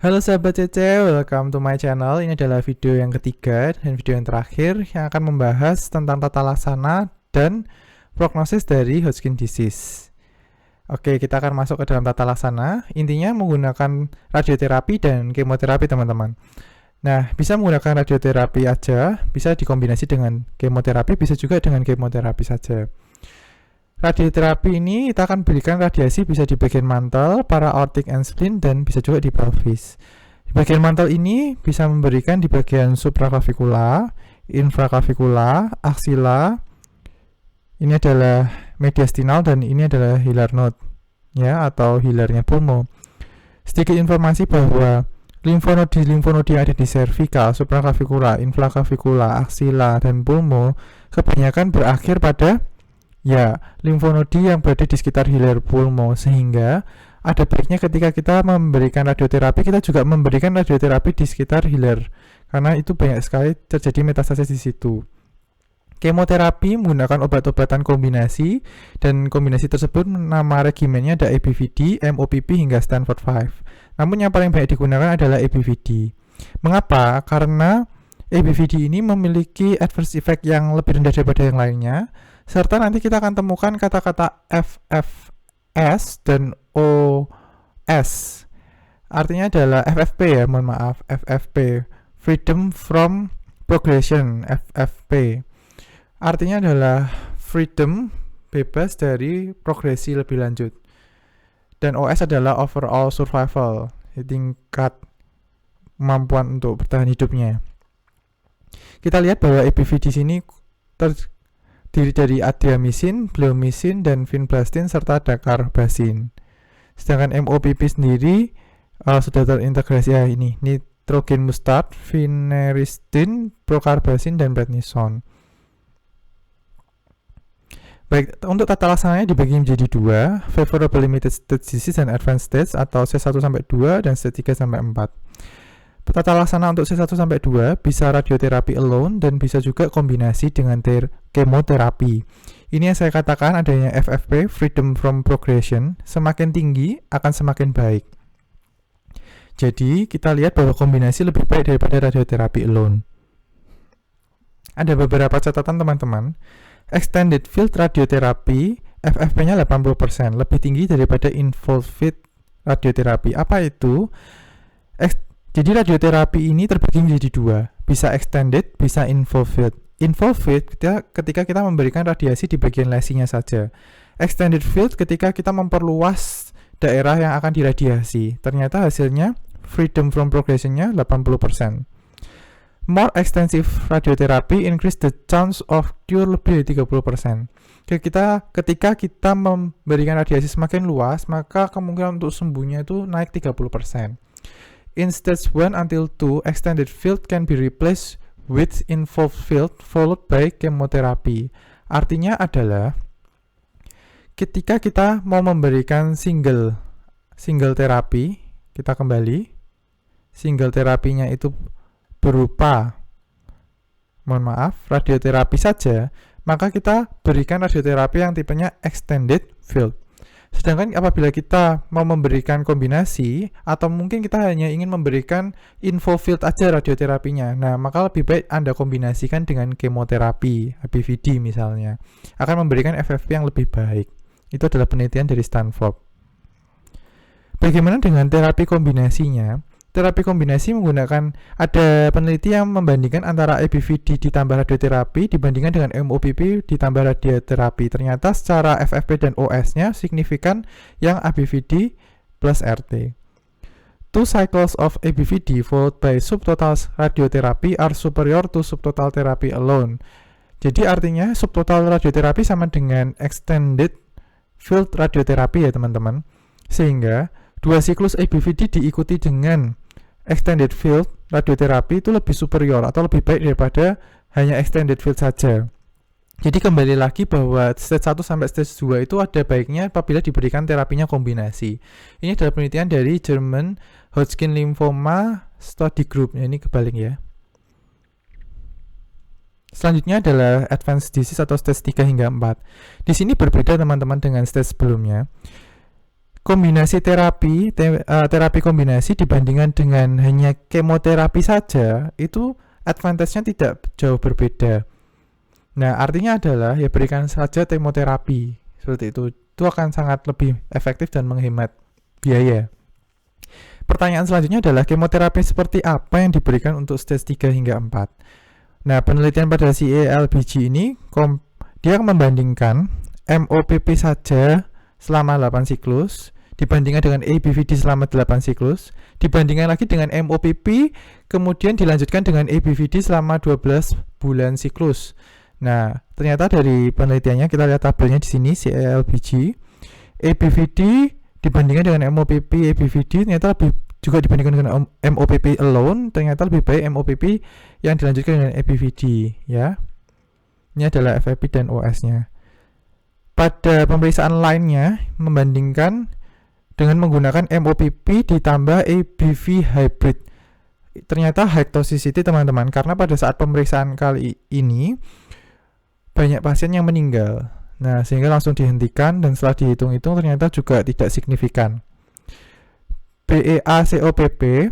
Halo sahabat CC, welcome to my channel. Ini adalah video yang ketiga dan video yang terakhir yang akan membahas tentang tata laksana dan prognosis dari Hodgkin disease. Oke, kita akan masuk ke dalam tata laksana. Intinya menggunakan radioterapi dan kemoterapi, teman-teman. Nah, bisa menggunakan radioterapi aja, bisa dikombinasi dengan kemoterapi, bisa juga dengan kemoterapi saja. Radioterapi ini kita akan berikan radiasi bisa di bagian mantel, para-aortic and spleen, dan bisa juga di pelvis. Di bagian mantel ini bisa memberikan di bagian supraclavicular, infraclavicular, axilla. Ini adalah mediastinal dan ini adalah hilar node, ya, atau hilarnya pulmo. Sedikit informasi bahwa limfonodi yang ada di cervical, supraclavicular, infraclavicular, axilla, dan pulmo kebanyakan berakhir pada limfonodi yang berada di sekitar hilar pulmo, sehingga ada baiknya ketika kita memberikan radioterapi, kita juga memberikan radioterapi di sekitar hilar, karena itu banyak sekali terjadi metastasis di situ. Kemoterapi menggunakan obat-obatan kombinasi, dan kombinasi tersebut nama regimennya ada ABVD, MOPP, hingga Stanford 5. Namun yang paling banyak digunakan adalah ABVD. Mengapa? Karena ABVD ini memiliki adverse effect yang lebih rendah daripada yang lainnya, serta nanti kita akan temukan kata-kata FFS dan OS. Artinya adalah FFP, FFP, Freedom from Progression, FFP. Artinya adalah freedom, bebas dari progresi lebih lanjut. Dan OS adalah overall survival, tingkat kemampuan untuk bertahan hidupnya. Kita lihat bahwa EBV di sini terdiri dari adriamycin, bleomycin, dan vinblastine serta dacarbazine. Sedangkan MOPP sendiri sudah terintegrasi ini nitrogen mustard, vincristine, procarbazine, dan prednisone. Baik, untuk tata laksananya dibagi menjadi dua, favorable limited stage disease dan advanced stage, atau C1-2 dan C3-4. Tata laksana untuk C1-2 bisa radioterapi alone dan bisa juga kombinasi dengan kemoterapi. Ini yang saya katakan adanya FFP, freedom from progression, semakin tinggi akan semakin baik. Jadi kita lihat bahwa kombinasi lebih baik daripada radioterapi alone. Ada beberapa catatan teman-teman. Extended field radioterapi, FFP-nya 80%, lebih tinggi daripada involved field radioterapi. Apa itu? Jadi radioterapi ini terbagi menjadi dua, bisa extended, bisa involved field. Involved field ketika kita memberikan radiasi di bagian lesinya saja. Extended field ketika kita memperluas daerah yang akan diradiasi. Ternyata hasilnya freedom from progression-nya 80%. More extensive radiotherapy increase the chance of cure lebih dari 30%. Ketika kita memberikan radiasi semakin luas, maka kemungkinan untuk sembuhnya itu naik 30%. In stage 1 until 2, extended field can be replaced with involved field followed by chemotherapy. Artinya adalah ketika kita mau memberikan single terapi, kita kembali, single terapinya itu berupa radioterapi saja, maka kita berikan radioterapi yang tipenya extended field. Sedangkan apabila kita mau memberikan kombinasi, atau mungkin kita hanya ingin memberikan info field aja radioterapinya, nah maka lebih baik Anda kombinasikan dengan kemoterapi, ABVD misalnya, akan memberikan FFP yang lebih baik. Itu adalah penelitian dari Stanford. Bagaimana dengan terapi kombinasinya? Terapi kombinasi menggunakan, ada peneliti yang membandingkan antara ABVD ditambah radioterapi dibandingkan dengan MOPP ditambah radioterapi. Ternyata secara FFP dan OS-nya signifikan yang ABVD plus RT. 2 cycles of ABVD followed by subtotal radiotherapy are superior to subtotal therapy alone. Jadi artinya subtotal radioterapi sama dengan extended field radioterapi ya teman-teman. Sehingga 2 siklus ABVD diikuti dengan extended field radioterapi itu lebih superior atau lebih baik daripada hanya extended field saja. Jadi kembali lagi bahwa stage 1 sampai stage 2 itu ada baiknya apabila diberikan terapinya kombinasi. Ini adalah penelitian dari German Hodgkin Lymphoma Study Group. Ini kebalik ya. Selanjutnya adalah advanced disease atau stage 3 hingga 4. Di sini berbeda teman-teman dengan stage sebelumnya. kombinasi terapi kombinasi dibandingkan dengan hanya kemoterapi saja, itu advantage-nya tidak jauh berbeda. Nah, artinya adalah ya berikan saja kemoterapi seperti itu. Itu akan sangat lebih efektif dan menghemat biaya. Pertanyaan selanjutnya adalah kemoterapi seperti apa yang diberikan untuk stage 3 hingga 4. Nah, penelitian pada CALBG ini dia membandingkan MOPP saja selama 8 siklus, dibandingkan dengan ABVD selama 8 siklus, dibandingkan lagi dengan MOPP, kemudian dilanjutkan dengan ABVD selama 12 bulan siklus. Nah, ternyata dari penelitiannya, kita lihat tabelnya di sini, CALBG, ABVD dibandingkan dengan MOPP, ABVD ternyata lebih, juga dibandingkan dengan MOPP alone, ternyata lebih baik MOPP yang dilanjutkan dengan ABVD, ya. Ini adalah FFP dan OS-nya. Pada pemeriksaan lainnya, membandingkan dengan menggunakan MOPP ditambah ABV hybrid. Ternyata high toxicity, teman-teman, karena pada saat pemeriksaan kali ini banyak pasien yang meninggal. Nah, sehingga langsung dihentikan dan setelah dihitung-hitung ternyata juga tidak signifikan. BEA-COPP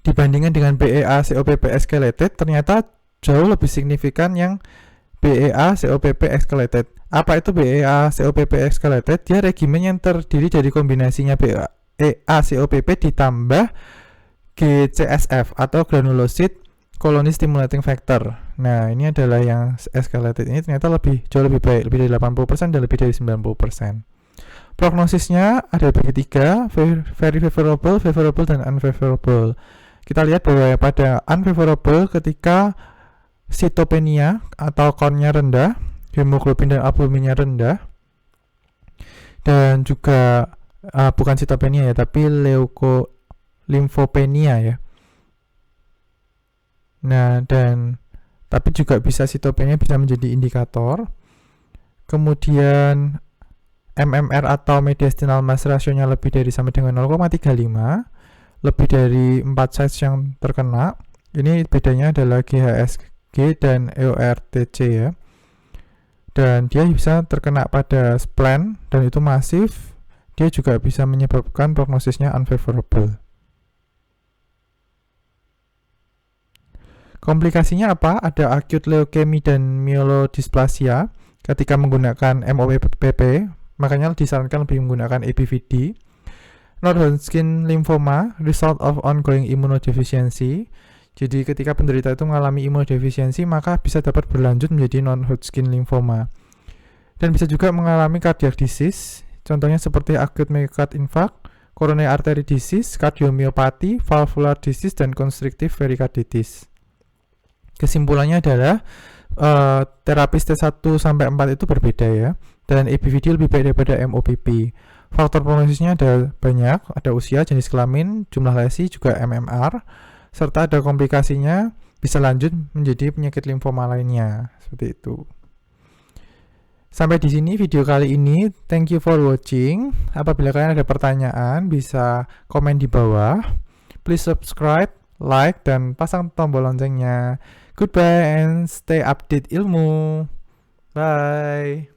dibandingkan dengan BEA-COPP escalated ternyata jauh lebih signifikan yang BEA-COPP escalated. Apa itu BEA-COPP escalated? Dia regimen yang terdiri dari kombinasinya BEA-COPP ditambah GCSF atau granulocyte colony stimulating factor. Nah, ini adalah yang escalated ini ternyata jauh lebih baik, lebih dari 80% dan lebih dari 90%. Prognosisnya ada bagi 3, very favorable, favorable, dan unfavorable. Kita lihat bahwa pada unfavorable ketika sitopenia atau count-nya rendah, hemoglobin dan albuminnya rendah, dan juga bukan sitopenia ya, tapi lymphopenia ya. Nah, tapi juga bisa sitopenia bisa menjadi indikator. Kemudian MMR atau mediastinal mass ratio-nya lebih dari sampai dengan 0,35, lebih dari 4 size yang terkena. Ini bedanya adalah GHSG dan EORTC ya. Dan dia bisa terkena pada spleen dan itu masif. Dia juga bisa menyebabkan prognosisnya unfavorable. Komplikasinya apa? Ada acute leukemia dan myelodysplasia ketika menggunakan MOPP, makanya disarankan lebih menggunakan ABVD. Non-Hodgkin lymphoma, result of ongoing immunodeficiency. Jadi ketika penderita itu mengalami imunodefisiensi, maka bisa dapat berlanjut menjadi non-Hodgkin lymphoma. Dan bisa juga mengalami cardiac disease, contohnya seperti acute myocardial infarct, coronary artery disease, cardiomyopathy, valvular disease, dan constrictive pericarditis. Kesimpulannya adalah terapi stage 1 sampai 4 itu berbeda ya, dan ABVD lebih baik daripada MOPP. Faktor prognosisnya ada banyak, ada usia, jenis kelamin, jumlah lesi, juga MMR, serta ada komplikasinya bisa lanjut menjadi penyakit limfoma lainnya, seperti itu. Sampai di sini video kali ini. Thank you for watching. Apabila kalian ada pertanyaan, bisa komen di bawah. Please subscribe, like, dan pasang tombol loncengnya. Goodbye and stay update ilmu. Bye.